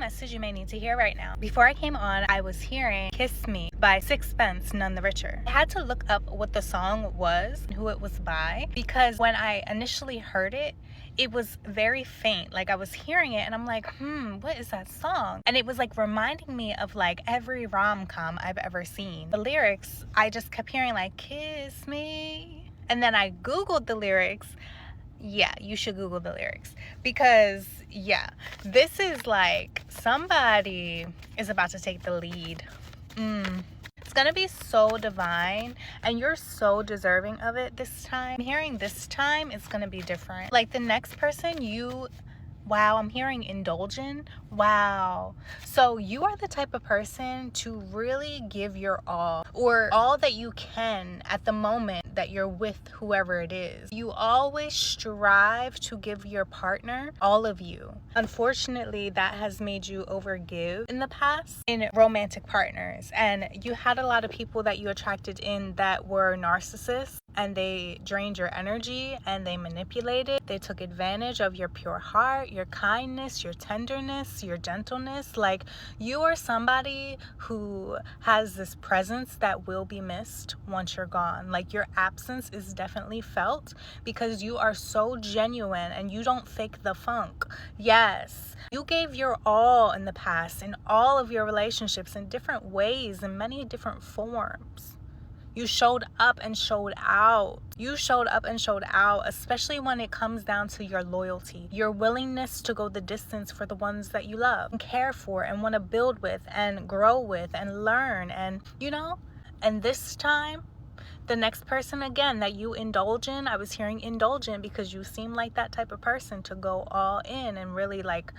message you may need to hear right now. Before I came on, I was hearing Kiss Me by Sixpence None the Richer. I had to look up what the song was and who it was by, because when I initially heard it, it was very faint. Like I was hearing it and I'm like, what is that song? And it was like reminding me of like every rom-com I've ever seen. The lyrics, I just kept hearing like, kiss me. And then I Googled the lyrics. Yeah, you should Google the lyrics, because this is like somebody is about to take the lead. It's gonna be so divine, and you're so deserving of it this time. I'm hearing this time it's gonna be different. Like the next person, wow, I'm hearing indulgent. Wow. So you are the type of person to really give your all, or all that you can at the moment that you're with whoever it is. You always strive to give your partner all of you. Unfortunately, that has made you overgive in the past in romantic partners, and you had a lot of people that you attracted in that were narcissists, and they drained your energy and they manipulated. They took advantage of your pure heart, your kindness, your tenderness, your gentleness. Like, you are somebody who has this presence that will be missed once you're gone. Like, your absence is definitely felt because you are so genuine and you don't fake the funk. Yes, you gave your all in the past in all of your relationships in different ways, in many different forms. You showed up and showed out. You showed up and showed out, especially when it comes down to your loyalty, your willingness to go the distance for the ones that you love and care for and want to build with and grow with and learn. And, and this time, the next person, again, that you indulge in, I was hearing indulgent because you seem like that type of person to go all in and really like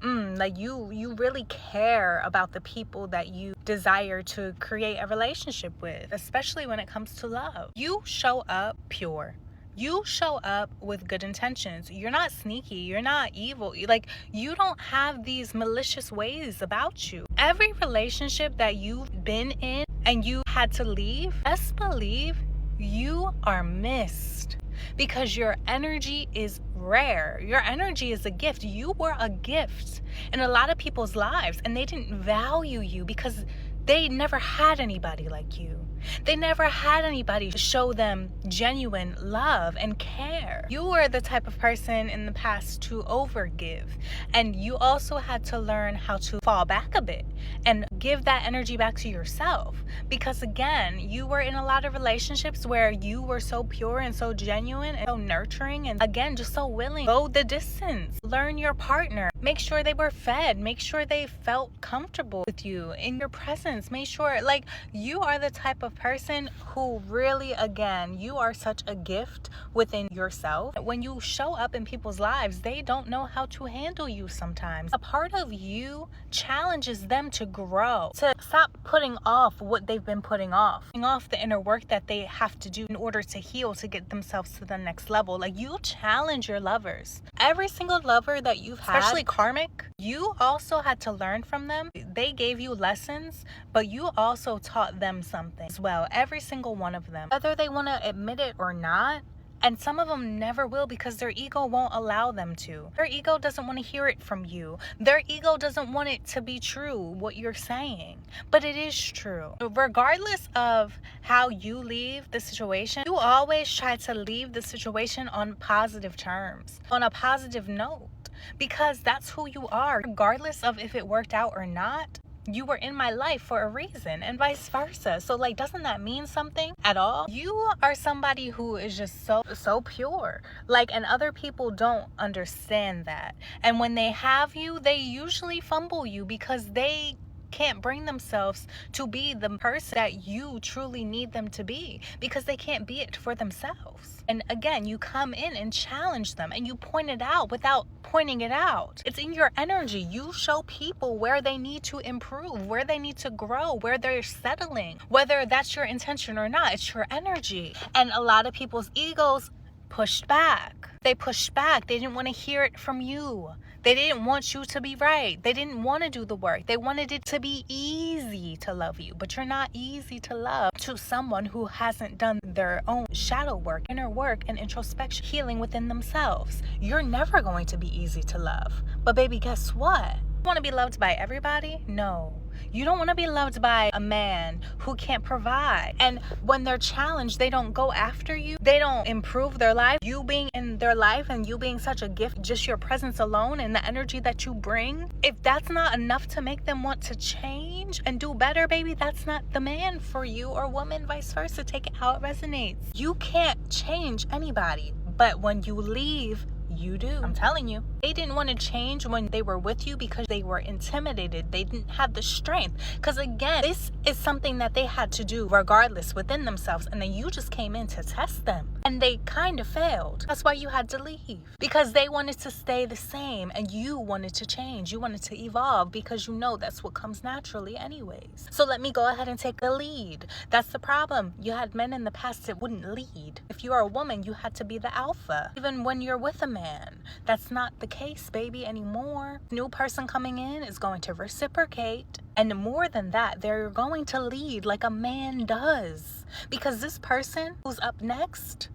you really care about the people that you desire to create a relationship with, especially when it comes to love. You show up pure. You show up with good intentions. You're not sneaky. You're not evil. Like, you don't have these malicious ways about you. Every relationship that you've been in and you had to leave, best believe you are missed, because your energy is rare. Your energy is a gift. You were a gift in a lot of people's lives, and they didn't value you because they never had anybody like you. They never had anybody to show them genuine love and care. You were the type of person in the past to overgive, and you also had to learn how to fall back a bit and give that energy back to yourself, because again, you were in a lot of relationships where you were so pure and so genuine and so nurturing, and again, just so willing. Go the distance. Learn your partner. Make sure they were fed. Make sure they felt comfortable with you in your presence. Make sure, like, you are the type of person who really, again, you are such a gift within yourself. When you show up in people's lives, they don't know how to handle you sometimes. A part of you challenges them to grow, to stop putting off what they've been putting off the inner work that they have to do in order to heal, to get themselves to the next level. Like, you challenge your lovers. Every single lover that you've had, especially karmic, you also had to learn from them. They gave you lessons, but you also taught them something as well. Every single one of them, whether they want to admit it or not. And some of them never will, because their ego won't allow them to. Their ego doesn't want to hear it from you. Their ego doesn't want it to be true, what you're saying. But it is true. Regardless of how you leave the situation, you always try to leave the situation on positive terms, on a positive note, because that's who you are. Regardless of if it worked out or not, you were in my life for a reason, and vice versa. So, like, doesn't that mean something at all? You are somebody who is just so pure. Like, and other people don't understand that. And when they have you, they usually fumble you because they can't bring themselves to be the person that you truly need them to be, because they can't be it for themselves. And again, you come in and challenge them, and you point it out without pointing it out. It's in your energy. You show people where they need to improve, where they need to grow, where they're settling, whether that's your intention or not. It's your energy. And a lot of people's egos pushed back. They pushed back. They didn't want to hear it from you. They didn't want you to be right. They didn't want to do the work. They wanted it to be easy to love you, but you're not easy to love to someone who hasn't done their own shadow work, inner work, and introspection, healing within themselves. You're never going to be easy to love. But baby, guess what? You want to be loved by everybody? No. You don't want to be loved by a man who can't provide. And when they're challenged, they don't go after you. They don't improve their life. You being in their life and you being such a gift, just your presence alone and the energy that you bring, if that's not enough to make them want to change and do better, baby, that's not the man for you, or woman, vice versa. Take it how it resonates. You can't change anybody, but when you leave, you do. I'm telling you. They didn't want to change when they were with you because they were intimidated. They didn't have the strength. Because again, this is something that they had to do regardless within themselves. And then you just came in to test them. And they kind of failed. That's why you had to leave. Because they wanted to stay the same and you wanted to change. You wanted to evolve because you know that's what comes naturally anyways. So let me go ahead and take the lead. That's the problem. You had men in the past that wouldn't lead. If you are a woman, you had to be the alpha. Even when you're with a man, that's not the case, baby, anymore. New person coming in is going to reciprocate, and more than that, they're going to lead like a man does, because this person who's up next,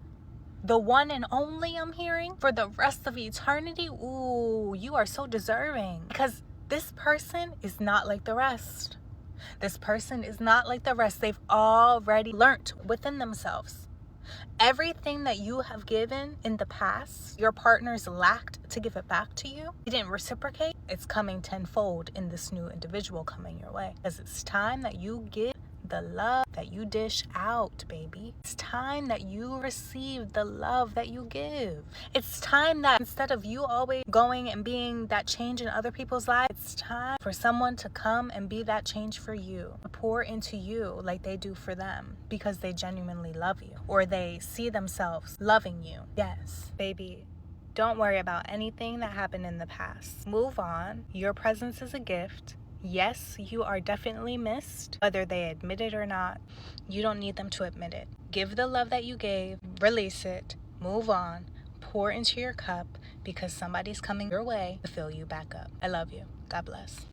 the one and only, I'm hearing for the rest of eternity, ooh, you are so deserving, because this person is not like the rest. This person is not like the rest. They've already learnt within themselves. Everything that you have given in the past, your partners lacked to give it back to you. You didn't reciprocate. It's coming tenfold in this new individual coming your way. Because it's time that you give the love that you dish out, baby. It's time that you receive the love that you give. It's time that instead of you always going and being that change in other people's lives, it's time for someone to come and be that change for you, pour into you like they do for them, because they genuinely love you or they see themselves loving you. Yes, baby. Don't worry about anything that happened in the past. Move on. Your presence is a gift. Yes, you are definitely missed, whether they admit it or not. You don't need them to admit it. Give the love that you gave, release it, move on, pour into your cup, because somebody's coming your way to fill you back up. I love you. God bless.